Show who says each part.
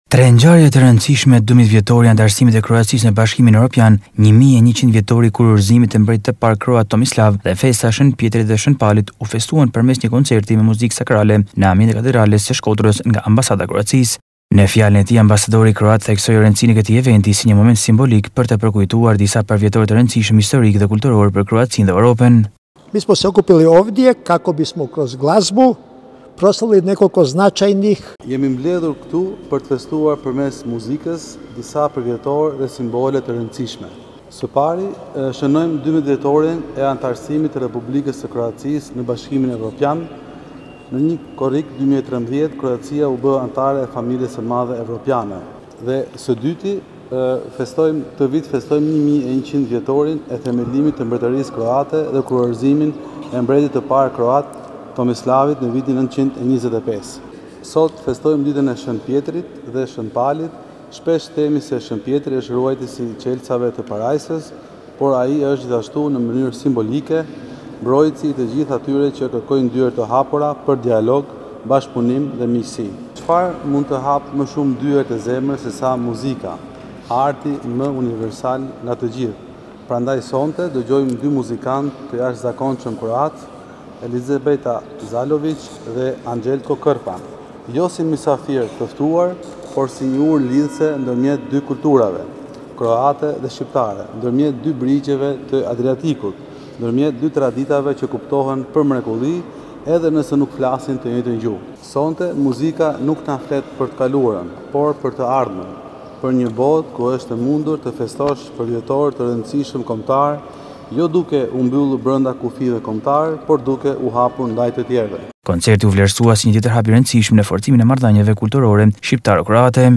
Speaker 1: Tre ngjarje të rëndësishme 12 vjetori antarësimit e Kroacisë në Bashkimin Evropian, 1100 vjetori kurorëzimit të mbretit të parë kroat Tomislav dhe festa Shën Pjetrit dhe Shën Palit u festuan përmes një koncerti me muzikë sakrale në ambientin e katedrales së Shkodrës nga ambasada e Kroacisë. Në fjalën e tij, ambasadori kroat theksoi rëndësinë e këtij eventi si një moment simbolik për të përkujtuar disa parvjetore të rëndësishëm historik dhe kulturor për Kroacinë dhe Europën.
Speaker 2: Mi smo se okupili ovdje kako bismo kroz glazbu proslavili nekoliko značajnih.
Speaker 3: Jemi mbledhur këtu për të festuar përmes muzikës disa përvjetore dhe simbole të rëndësishme. Së pari, shënojmë 12 vjetorin e antarësimit të Republikës së Kroacisë në Bashkimin Evropian. Në një korrik 2013, Kroacia u bë antare e familjes së madhe evropiane. Dhe së dyti, këtë vit festojmë 1100 vjetorin e themelimit të mbretërisë kroate dhe kurorëzimin e mbretit të parë kroat Tomislavit në vitin 925. Sot festojmë ditën e Shën Pjetrit dhe Shën Palit. Shpesh themi se Shën Pjetri është ruajtësi i qelçave të parajsës, por ai është gjithashtu në mënyrë simbolike mbrojtësi i të gjithë atyre që kërkojnë dyert të hapura për dialog, bashkëpunim dhe miqësi. Çfarë mund të hap më shumë dyert e zemrës se sa muzika, arti më universal nga të gjithë. Prandaj sonte dëgjojmë dy muzikantë të jashtëzakonshëm kroat, Elizabeta Zalović dhe Anxelko Krpan, jo si mysafir të ftuar, por si një urë lidhëse ndërmjet dy kulturave, kroate dhe shqiptare, ndërmjet dy brigjeve të Adriatikut, ndërmjet dy traditave që kuptohen për mrekulli, edhe nëse nuk flasin të njëjtën gjuhë. Sonte muzika nuk na flet për të kaluarën, por për të ardhmen, për një botë ku është e mundur të festosh përvjetor të rëndësishëm kombëtar, jo duke u mbyllur brenda kufive kombëtar, por duke u hapur ndaj të tjerëve.
Speaker 1: Koncerti u vlerësua si një tjetër hap i rëndësishëm në forcimin e marrëdhënieve kulturore shqiptaro-kroate.